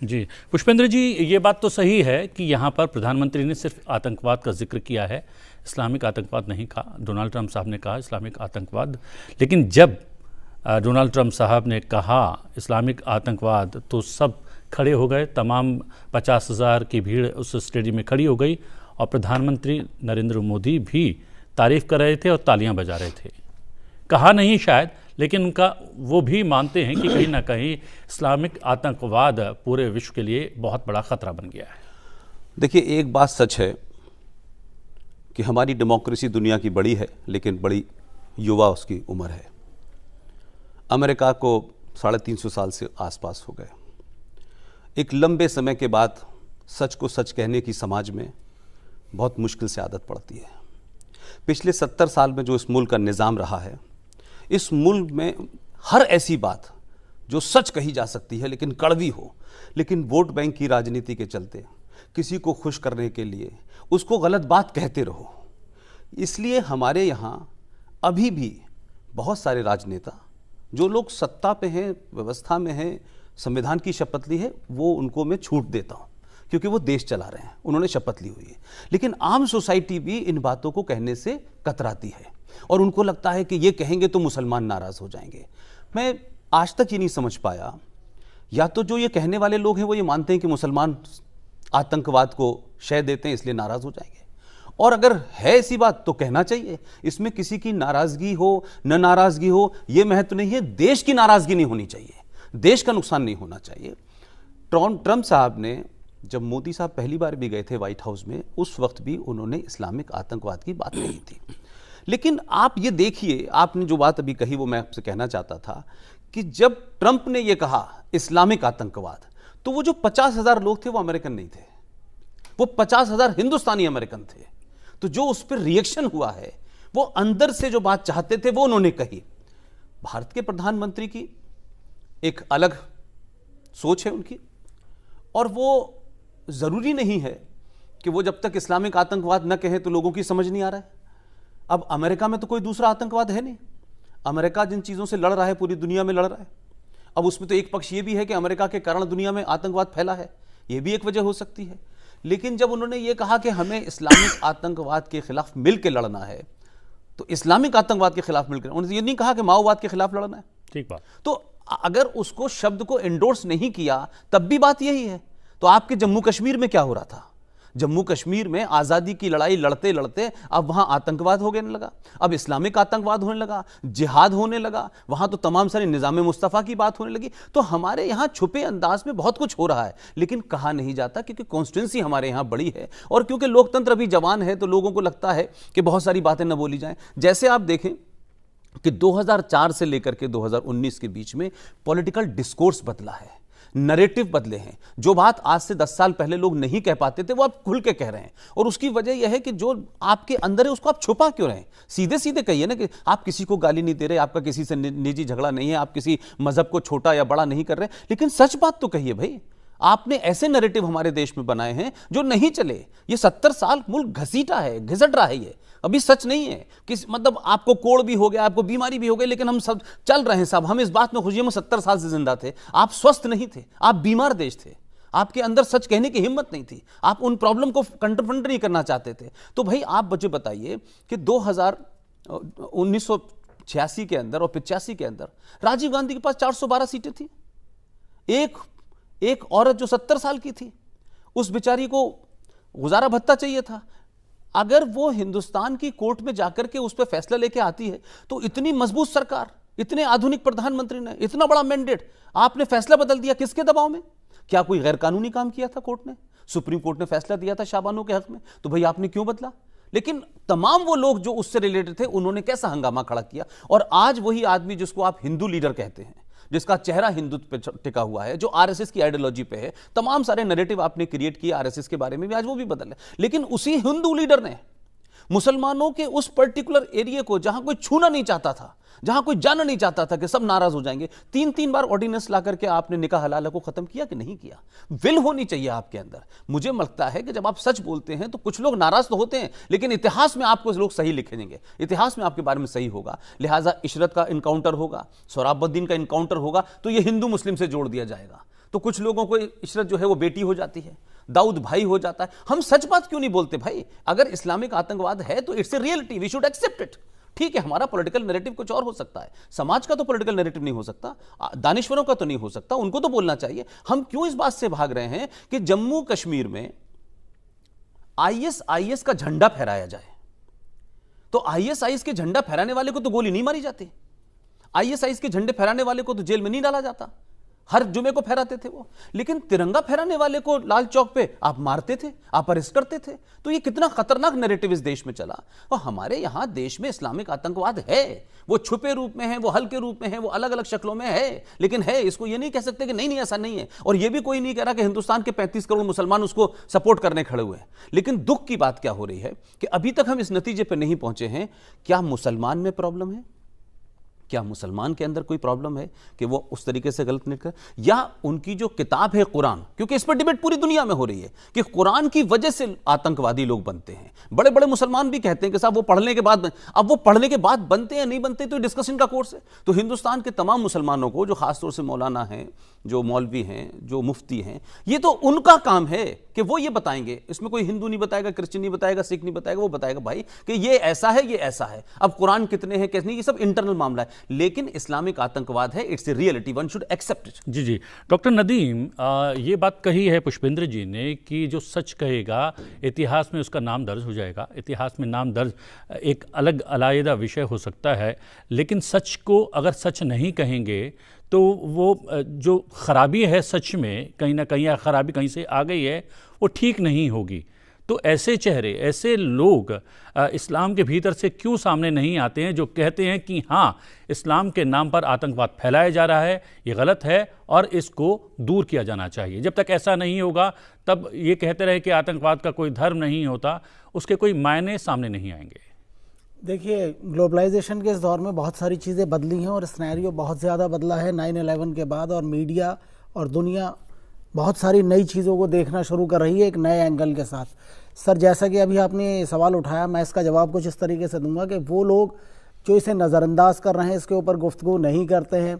जी पुष्पेंद्र जी, ये बात तो सही है कि यहाँ पर प्रधानमंत्री ने सिर्फ आतंकवाद का जिक्र किया है, इस्लामिक आतंकवाद नहीं कहा। डोनाल्ड ट्रंप साहब ने कहा इस्लामिक आतंकवाद, लेकिन जब डोनाल्ड ट्रंप साहब ने कहा इस्लामिक आतंकवाद तो सब खड़े हो गए। तमाम 50,000 की भीड़ उस स्टेडियम में खड़ी हो गई और प्रधानमंत्री नरेंद्र मोदी भी तारीफ कर रहे थे और तालियां बजा रहे थे। कहा नहीं शायद, लेकिन उनका वो भी मानते हैं कि कहीं ना कहीं इस्लामिक आतंकवाद पूरे विश्व के लिए बहुत बड़ा खतरा बन गया है। देखिए, एक बात सच है कि हमारी डेमोक्रेसी दुनिया की बड़ी है, लेकिन बड़ी युवा उसकी उम्र है। अमेरिका को 350 साल से आसपास हो गए। एक लंबे समय के बाद सच को सच कहने की समाज में बहुत मुश्किल से आदत पड़ती है। पिछले 70 साल में जो इस मुल्क का निज़ाम रहा है, इस मुल्क में हर ऐसी बात जो सच कही जा सकती है लेकिन कड़वी हो, लेकिन वोट बैंक की राजनीति के चलते किसी को खुश करने के लिए उसको गलत बात कहते रहो। इसलिए हमारे यहाँ अभी भी बहुत सारे राजनेता, जो लोग सत्ता पे हैं, व्यवस्था में हैं, संविधान की शपथ ली है, वो उनको मैं छूट देता हूँ क्योंकि वो देश चला रहे हैं, उन्होंने शपथ ली हुई है। लेकिन आम सोसाइटी भी इन बातों को कहने से कतराती है और उनको लगता है कि ये कहेंगे तो मुसलमान नाराज़ हो जाएंगे। मैं आज तक ये नहीं समझ पाया, या तो जो ये कहने वाले लोग हैं वो ये मानते हैं कि मुसलमान आतंकवाद को शय देते हैं इसलिए नाराज़ हो जाएंगे, और अगर है ऐसी बात तो कहना चाहिए। इसमें किसी की नाराज़गी हो न नाराज़गी हो ये महत्व नहीं है। देश की नाराज़गी नहीं होनी चाहिए, देश का नुकसान नहीं होना चाहिए। ट्रंप साहब ने, जब मोदी साहब पहली बार भी गए थे व्हाइट हाउस में, उस वक्त भी उन्होंने इस्लामिक आतंकवाद की बात कही थी। लेकिन आप ये देखिए, आपने जो बात अभी कही वो मैं आपसे कहना चाहता था कि जब ट्रंप ने ये कहा इस्लामिक आतंकवाद, तो वो जो 50,000 लोग थे वो अमेरिकन नहीं थे, वो 50,000 हिंदुस्तानी अमेरिकन थे। तो जो उस पर रिएक्शन हुआ है, वो अंदर से जो बात चाहते थे वो उन्होंने कही। भारत के प्रधानमंत्री की एक अलग सोच है उनकी, और वो ज़रूरी नहीं है कि वो जब तक इस्लामिक आतंकवाद न कहे तो लोगों की समझ नहीं आ रहा है। अब अमेरिका में तो कोई दूसरा आतंकवाद है नहीं। अमेरिका जिन चीज़ों से लड़ रहा है पूरी दुनिया में लड़ रहा है। अब उसमें तो एक पक्ष ये भी है कि अमेरिका के कारण दुनिया में आतंकवाद फैला है, ये भी एक वजह हो सकती है। लेकिन जब उन्होंने ये कहा कि हमें इस्लामिक आतंकवाद के खिलाफ मिलकर लड़ना है, तो इस्लामिक आतंकवाद के खिलाफ मिलकर, उन्होंने ये नहीं कहा कि माओवाद के खिलाफ लड़ना है। ठीक बात। तो अगर उसको शब्द को एंडोर्स नहीं किया तब भी बात यही है। तो आपके जम्मू कश्मीर में क्या हो रहा था? जम्मू कश्मीर में आज़ादी की लड़ाई लड़ते लड़ते अब वहाँ आतंकवाद होने लगा, अब इस्लामिक आतंकवाद होने लगा, जिहाद होने लगा, वहाँ तो तमाम सारी निज़ाम मुस्तफ़ा की बात होने लगी। तो हमारे यहाँ छुपे अंदाज में बहुत कुछ हो रहा है, लेकिन कहा नहीं जाता क्योंकि कॉन्स्टिट्यूंसी हमारे यहाँ बड़ी है और क्योंकि लोकतंत्र अभी जवान है, तो लोगों को लगता है कि बहुत सारी बातें न बोली जाएं। जैसे आप देखें कि 2004 से लेकर के 2019 के बीच में पॉलिटिकल डिस्कोर्स बदला है, नरेटिव बदले हैं। जो बात आज से 10 साल पहले लोग नहीं कह पाते थे वो आप खुल के कह रहे हैं, और उसकी वजह यह है कि जो आपके अंदर है उसको आप छुपा क्यों रहे हैं? सीधे सीधे कहिए ना कि आप किसी को गाली नहीं दे रहे, आपका किसी से निजी झगड़ा नहीं है, आप किसी मजहब को छोटा या बड़ा नहीं कर रहे, लेकिन सच बात तो कहिए भाई। आपने ऐसे नैरेटिव हमारे देश में बनाए हैं जो नहीं चले। ये 70 साल मुल्क घसीटा है, घिसट रहा है, ये अभी सच नहीं है कि मतलब आपको कोड़ भी हो गया, आपको बीमारी भी हो गई, लेकिन हम सब चल रहे हैं साहब। हम इस बात में खुशी में 70 साल से जिंदा थे। आप स्वस्थ नहीं थे, आप बीमार देश थे, आपके अंदर सच कहने की हिम्मत नहीं थी, आप उन प्रॉब्लम को कंफ्रंट नहीं करना चाहते थे। तो भाई आप मुझे बताइए कि 1986 के अंदर और 85 के अंदर राजीव गांधी के पास 412 सीटें थी। एक औरत जो 70 साल की थी, उस बेचारी को गुजारा भत्ता चाहिए था। अगर वो हिंदुस्तान की कोर्ट में जाकर के उस पर फैसला लेके आती है, तो इतनी मजबूत सरकार, इतने आधुनिक प्रधानमंत्री ने, इतना बड़ा मैंडेट, आपने फैसला बदल दिया किसके दबाव में? क्या कोई गैर कानूनी काम किया था कोर्ट ने? सुप्रीम कोर्ट ने फैसला दिया था शाबानों के हक में, तो भाई आपने क्यों बदला? लेकिन तमाम वो लोग जो उससे रिलेटेड थे उन्होंने कैसा हंगामा खड़ा किया। और आज वही आदमी जिसको आप हिंदू लीडर कहते हैं, जिसका चेहरा हिंदुत्व पे टिका हुआ है, जो आरएसएस की आइडियोलॉजी पे है, तमाम सारे नैरेटिव आपने क्रिएट किए आरएसएस के बारे में भी, आज वो भी बदल है। लेकिन उसी हिंदू लीडर ने मुसलमानों के उस पर्टिकुलर एरिया को, जहां कोई छूना नहीं चाहता था, जहां कोई जाना नहीं चाहता था कि सब नाराज हो जाएंगे, 3-3 बार ऑर्डिनेंस ला करके आपने निकाह हलाला को खत्म किया कि नहीं किया? विल होनी चाहिए आपके अंदर। मुझे लगता है कि जब आप सच बोलते हैं तो कुछ लोग नाराज तो होते हैं, लेकिन इतिहास में आपको लोग सही लिखेंगे, इतिहास में आपके बारे में सही होगा। लिहाजा इशरत का इनकाउंटर होगा, सोहराबुद्दीन का इनकाउंटर होगा, तो यह हिंदू मुस्लिम से जोड़ दिया जाएगा। तो कुछ लोगों को इशरत जो है वो बेटी हो जाती है, दाऊद भाई हो जाता है। हम सच बात क्यों नहीं बोलते भाई? अगर इस्लामिक आतंकवाद है तो it's a reality, we should accept it. ठीक है, हमारा पॉलिटिकल नैरेटिव कुछ और हो सकता है, समाज का तो पॉलिटिकल नैरेटिव नहीं हो सकता, दानिश्वरों का तो नहीं हो सकता, उनको तो बोलना चाहिए। हम क्यों इस बात से भाग रहे हैं कि जम्मू कश्मीर में आईएस का झंडा फहराया जाए? तो आईएस के झंडा फहराने वाले को तो गोली नहीं मारी जाती, आईएस के झंडे फहराने वाले को तो जेल में नहीं डाला जाता, हर जुमे को फहराते थे वो। लेकिन तिरंगा फहराने वाले को लाल चौक पे आप मारते थे, आप अरेस्ट करते थे। तो ये कितना खतरनाक नैरेटिव इस देश में चला। और हमारे यहां देश में इस्लामिक आतंकवाद है, वो छुपे रूप में है, वो हल्के रूप में है, वो अलग अलग शक्लों में है, लेकिन है। इसको ये नहीं कह सकते कि नहीं ऐसा नहीं है। और ये भी कोई नहीं कह रहा कि हिंदुस्तान के 35 करोड़ मुसलमान उसको सपोर्ट करने खड़े हुए हैं। लेकिन दुख की बात क्या हो रही है कि अभी तक हम इस नतीजे पर नहीं पहुंचे हैं, क्या मुसलमान में प्रॉब्लम है, क्या मुसलमान के अंदर कोई प्रॉब्लम है कि वो उस तरीके से गलत नहीं कर, या उनकी जो किताब है कुरान, क्योंकि इस पर डिबेट पूरी दुनिया में हो रही है कि कुरान की वजह से आतंकवादी लोग बनते हैं। बड़े बड़े मुसलमान भी कहते हैं कि साहब वो पढ़ने के बाद, अब वो पढ़ने के बाद बनते हैं नहीं बनते तो डिस्कशन का कोर्स है। तो हिंदुस्तान के तमाम मुसलमानों को, जो खासतौर से मौलाना हैं, जो मौलवी हैं, जो मुफ्ती हैं, ये तो उनका काम है कि वो ये बताएंगे। इसमें कोई हिंदू नहीं बताएगा, क्रिश्चियन नहीं बताएगा, सिख नहीं बताएगा, वो बताएगा भाई कि ये ऐसा है, ये ऐसा है। अब कुरान कितने हैं कैसे नहीं, ये सब इंटरनल मामला है। लेकिन इस्लामिक आतंकवाद है, it's a reality, one should accept it. जी जी, डॉक्टर नदीम, ये बात कही है पुष्पेंद्र जी ने कि जो सच कहेगा इतिहास में उसका नाम दर्ज हो जाएगा। इतिहास में नाम दर्ज एक अलग अलग विषय हो सकता है, लेकिन सच को अगर सच नहीं कहेंगे तो वो जो खराबी है सच में, कहीं ना कहीं खराबी कहीं से आ गई है, वो ठीक नहीं होगी। तो ऐसे चेहरे, ऐसे लोग इस्लाम के भीतर से क्यों सामने नहीं आते हैं जो कहते हैं कि हाँ, इस्लाम के नाम पर आतंकवाद फैलाया जा रहा है, ये गलत है और इसको दूर किया जाना चाहिए। जब तक ऐसा नहीं होगा तब ये कहते रहे कि आतंकवाद का कोई धर्म नहीं होता, उसके कोई मायने सामने नहीं आएंगे। देखिए, ग्लोबलाइजेशन के इस दौर में बहुत सारी चीज़ें बदली हैं और सिनेरियो बहुत ज़्यादा बदला है 9/11 के बाद, और मीडिया और दुनिया बहुत सारी नई चीज़ों को देखना शुरू कर रही है एक नए एंगल के साथ। सर, जैसा कि अभी आपने सवाल उठाया, मैं इसका जवाब कुछ इस तरीके से दूंगा कि वो लोग जो इसे नज़रअंदाज कर रहे हैं, इसके ऊपर गुफ्तगू नहीं करते हैं,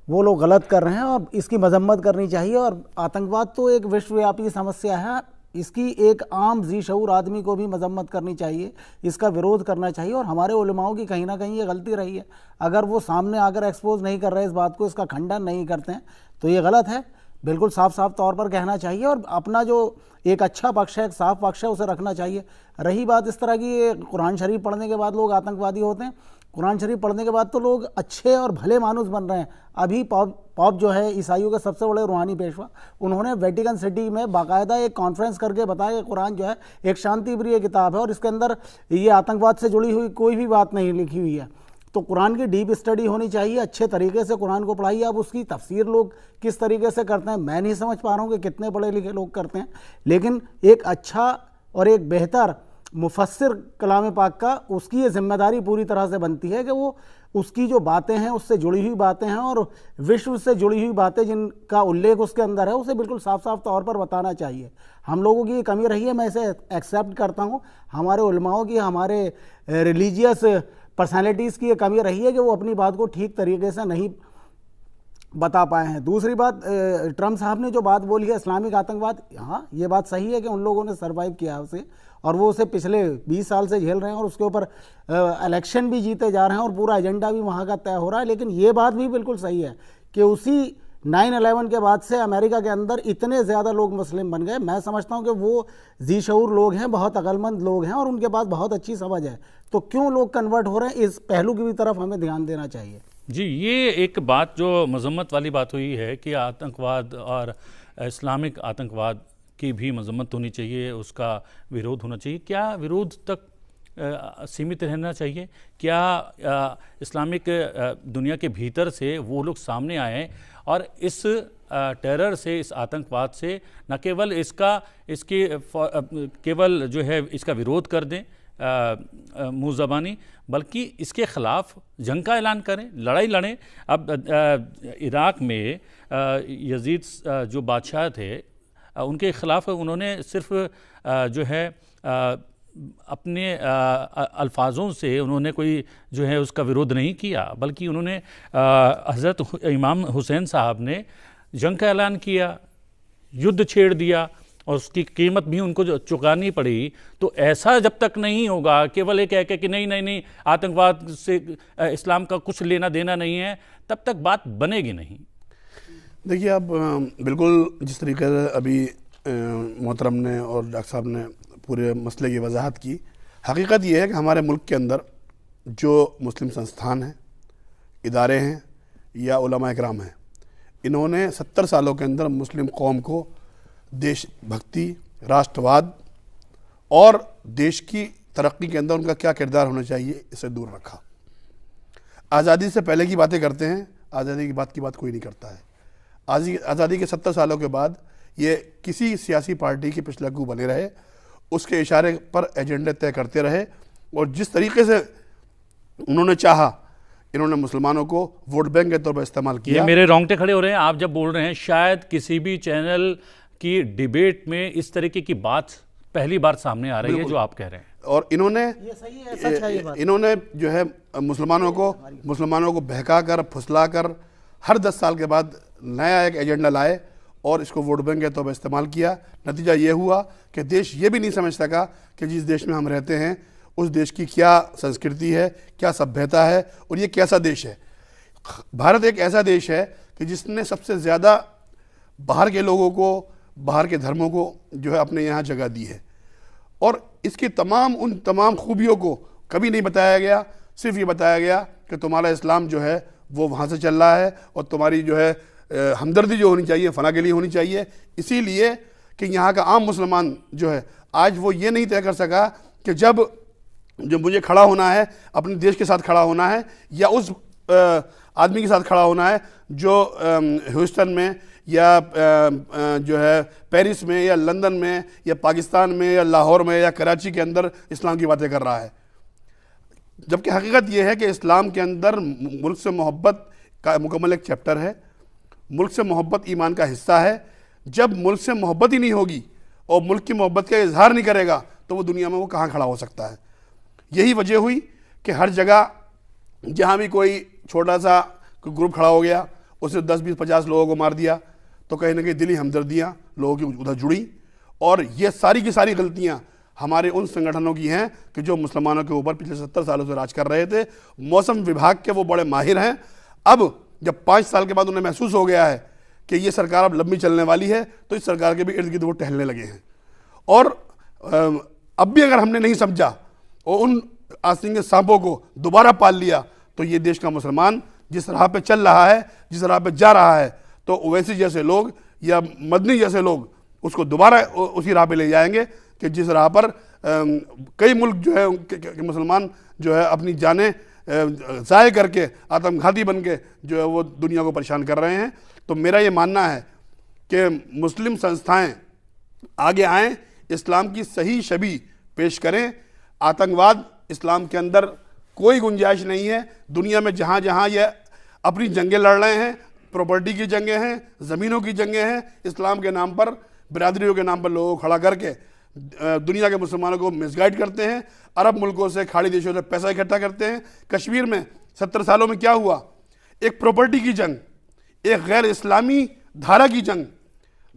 वो लोग गलत कर रहे हैं और इसकी मजम्मत करनी चाहिए। और आतंकवाद तो एक विश्वव्यापी समस्या है, इसकी एक आम जी शऊर आदमी को भी मजम्मत करनी चाहिए, इसका विरोध करना चाहिए। और हमारे उलमाओं की कहीं ना कहीं ये गलती रही है, अगर वो सामने आकर एक्सपोज नहीं कर रहे इस बात को, इसका खंडन नहीं करते हैं, तो ये गलत है। बिल्कुल साफ साफ तौर पर कहना चाहिए और अपना जो एक अच्छा पक्ष है, एक साफ पक्ष है, उसे रखना चाहिए। रही बात इस तरह की, कुरान शरीफ पढ़ने के बाद लोग आतंकवादी होते हैं, कुरान शरीफ पढ़ने के बाद तो लोग अच्छे और भले मानुस बन रहे हैं। अभी पॉप जो है ईसाइयों के सबसे बड़े रूहानी पेशवा, उन्होंने वेटिकन सिटी में बाकायदा एक कॉन्फ्रेंस करके बताया कि कुरान जो है एक शांति प्रिय किताब है और इसके अंदर ये आतंकवाद से जुड़ी हुई कोई भी बात नहीं लिखी हुई है। तो कुरान की डीप स्टडी होनी चाहिए, अच्छे तरीके से कुरान को पढ़ाइए। अब उसकी तफसीर लोग किस तरीके से करते हैं मैं नहीं समझ पा रहा हूँ कि कितने पढ़े लिखे लोग करते हैं, लेकिन एक अच्छा और एक बेहतर मुफस्सिर कलाम पाक का, उसकी ये जिम्मेदारी पूरी तरह से बनती है कि वो उसकी जो बातें हैं, उससे जुड़ी हुई बातें हैं और विश्व से जुड़ी हुई बातें जिनका उल्लेख उसके अंदर है, उसे बिल्कुल साफ साफ तौर पर बताना चाहिए। हम लोगों की ये कमी रही है, मैं इसे एक्सेप्ट करता हूँ। हमारे उलमाओं की, हमारे रिलीजियस पर्सनैलिटीज़ की ये कमी रही है कि वो अपनी बात को ठीक तरीके से नहीं बता पाए हैं। दूसरी बात, ट्रम्प साहब ने जो बात बोली है इस्लामिक आतंकवाद, हाँ ये बात सही है कि उन लोगों ने सर्वाइव किया उसे, और वो उसे पिछले 20 साल से झेल रहे हैं और उसके ऊपर इलेक्शन भी जीते जा रहे हैं और पूरा एजेंडा भी वहाँ का तय हो रहा है। लेकिन ये बात भी बिल्कुल सही है कि उसी 9/11 के बाद से अमेरिका के अंदर इतने ज़्यादा लोग मुस्लिम बन गए। मैं समझता हूँ कि वो जी शऊर लोग हैं, बहुत अक्लमंद लोग हैं और उनके पास बहुत अच्छी समझ है, तो क्यों लोग कन्वर्ट हो रहे हैं, इस पहलू की भी तरफ हमें ध्यान देना चाहिए। जी, ये एक बात जो मजम्मत वाली बात हुई है कि आतंकवाद और इस्लामिक आतंकवाद की भी मजम्मत होनी चाहिए, उसका विरोध होना चाहिए। क्या विरोध तक सीमित रहना चाहिए? क्या इस्लामिक दुनिया के भीतर से वो लोग सामने आए और इस टेरर से, इस आतंकवाद से न केवल केवल जो है इसका विरोध कर दें मुँह ज़बानी, बल्कि इसके ख़िलाफ़ जंग का ऐलान करें, लड़ाई लड़ें। अब इराक़ में यजीद जो बादशाह थे, उनके ख़िलाफ़ उन्होंने सिर्फ जो है अपने अल्फाजों से उन्होंने कोई जो है उसका विरोध नहीं किया, बल्कि उन्होंने हज़रत इमाम हुसैन साहब ने जंग का ऐलान किया, युद्ध छेड़ दिया और उसकी कीमत भी उनको जो चुकानी पड़ी। तो ऐसा जब तक नहीं होगा, केवल ये कह के कि नहीं नहीं नहीं आतंकवाद से इस्लाम का कुछ लेना देना नहीं है, तब तक बात बनेगी नहीं। देखिए, अब बिल्कुल जिस तरीके से अभी मोहतरम ने और डॉक्टर साहब ने पूरे मसले की वजाहत की, हकीकत ये है कि हमारे मुल्क के अंदर जो मुस्लिम संस्थान हैं, इदारे हैं या उलमा इकराम हैं, इन्होंने 70 सालों के अंदर मुस्लिम कौम को देशभक्ति, राष्ट्रवाद और देश की तरक्की के अंदर उनका क्या किरदार होना चाहिए, इसे दूर रखा। आज़ादी से पहले की बातें करते हैं, आज़ादी के बाद की बात कोई नहीं करता है। आज़ादी के 70 सालों के बाद ये किसी सियासी पार्टी के पिछलग्गू बने रहे, उसके इशारे पर एजेंडे तय करते रहे और जिस तरीके से उन्होंने चाहा, इन्होंने मुसलमानों को वोट बैंक के तौर पर इस्तेमाल किया। ये मेरे रोंगटे खड़े हो रहे हैं आप जब बोल रहे हैं। शायद किसी भी चैनल की डिबेट में इस तरीके की बात पहली बार सामने आ रही है जो आप कह रहे हैं। और इन्होंने ये सही है, सच है ये बात। इन्होंने जो है मुसलमानों को बहका कर, फुसला कर हर 10 साल के बाद नया एक एजेंडा लाए और इसको वोट बैंक के तौर पर इस्तेमाल किया। नतीजा ये हुआ कि देश ये भी नहीं समझ सका कि जिस देश में हम रहते हैं उस देश की क्या संस्कृति है, क्या सभ्यता है और ये कैसा देश है। भारत एक ऐसा देश है कि जिसने सबसे ज़्यादा बाहर के लोगों को, बाहर के धर्मों को जो है अपने यहाँ जगह दी है और इसकी उन तमाम खूबियों को कभी नहीं बताया गया। सिर्फ ये बताया गया कि तुम्हारा इस्लाम जो है वो वहाँ से चल रहा है और तुम्हारी जो है हमदर्दी जो होनी चाहिए फला के लिए होनी चाहिए। इसीलिए कि यहाँ का आम मुसलमान जो है आज वो ये नहीं तय कर सका कि जब मुझे खड़ा होना है, अपने देश के साथ खड़ा होना है या उस आदमी के साथ खड़ा होना है जो ह्यूस्टन में या जो है पेरिस में या लंदन में या पाकिस्तान में या लाहौर में या कराची के अंदर इस्लाम की बातें कर रहा है। जबकि हकीकत यह है कि इस्लाम के अंदर मुल्क से मोहब्बत का मुकम्मल एक चैप्टर है। मुल्क से मोहब्बत ईमान का हिस्सा है। जब मुल्क से मोहब्बत ही नहीं होगी और मुल्क की मोहब्बत का इजहार नहीं करेगा तो वो दुनिया में वो कहाँ खड़ा हो सकता है। यही वजह हुई कि हर जगह जहाँ भी कोई छोटा सा ग्रुप खड़ा हो गया, उसने 10, 20, 50 लोगों को मार दिया तो कहीं ना कहीं दिली हमदर्दियाँ लोगों की उधर जुड़ी। और ये सारी की सारी गलतियाँ हमारे उन संगठनों की हैं कि जो मुसलमानों के ऊपर पिछले 70 सालों से राज कर रहे थे। मौसम विभाग के वो बड़े माहिर हैं। अब जब 5 साल के बाद उन्हें महसूस हो गया है कि ये सरकार अब लंबी चलने वाली है तो इस सरकार के भी इर्द गिर्द वो टहलने लगे हैं। और अब भी अगर हमने नहीं समझा और उन आसिंगे सांपों को दोबारा पाल लिया तो ये देश का मुसलमान जिस राह पे चल रहा है, जिस राह पे जा रहा है, तो ओवैसी जैसे लोग या मदनी जैसे लोग उसको दोबारा उसी राह पे ले जाएंगे कि जिस राह पर कई मुल्क जो है मुसलमान जो है अपनी जानें ज़ाय करके आत्मघाती बन के जो है वो दुनिया को परेशान कर रहे हैं। तो मेरा ये मानना है कि मुस्लिम संस्थाएं आगे आएँ, इस्लाम की सही छवि पेश करें। आतंकवाद इस्लाम के अंदर कोई गुंजाइश नहीं है। दुनिया में जहाँ जहाँ ये अपनी जंगें लड़ रहे हैं, प्रॉपर्टी की जंगें हैं, ज़मीनों की जंगें हैं, इस्लाम के नाम पर, बिरादरियों के नाम पर लोगों को खड़ा करके दुनिया के मुसलमानों को मिसगाइड करते हैं। अरब मुल्कों से, खाड़ी देशों से पैसा इकट्ठा करते हैं। कश्मीर में 70 सालों में क्या हुआ? एक प्रॉपर्टी की जंग, एक गैर इस्लामी धारा की जंग।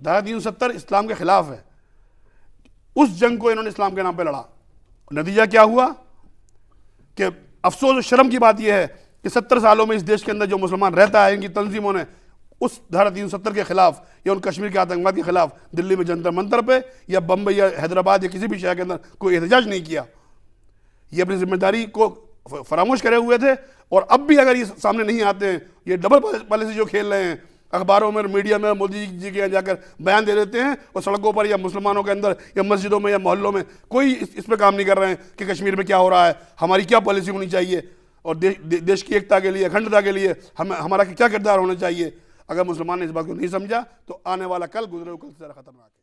धारा 370 इस्लाम के खिलाफ है। उस जंग को इन्होंने इस्लाम के नाम पर लड़ा। नतीजा क्या हुआ कि अफसोस और शर्म की बात यह है कि 70 सालों में इस देश के अंदर जो मुसलमान रहता है, इनकी तंजीमों ने उस धारा 370 के खिलाफ या उन कश्मीर के आतंकवाद के खिलाफ दिल्ली में जंतर मंतर पे या बम्बई या हैदराबाद या किसी भी शहर के अंदर कोई एहतजाज नहीं किया। ये अपनी जिम्मेदारी को फरामोश करे हुए थे। और अब भी अगर ये सामने नहीं आते हैं, ये डबल पॉलिसी जो खेल रहे हैं, अखबारों में, मीडिया में मोदी जी के यहाँ जाकर बयान दे देते हैं और सड़कों पर या मुसलमानों के अंदर या मस्जिदों में या मोहल्लों में कोई इस पर काम नहीं कर रहे हैं कि कश्मीर में क्या हो रहा है, हमारी क्या पॉलिसी होनी चाहिए और देश की एकता के लिए, अखंडता के लिए हमारा क्या किरदार होना चाहिए। अगर मुसलमान ने इस बात को नहीं समझा तो आने वाला कल गुजरे कल से ज़्यादा खतरनाक है।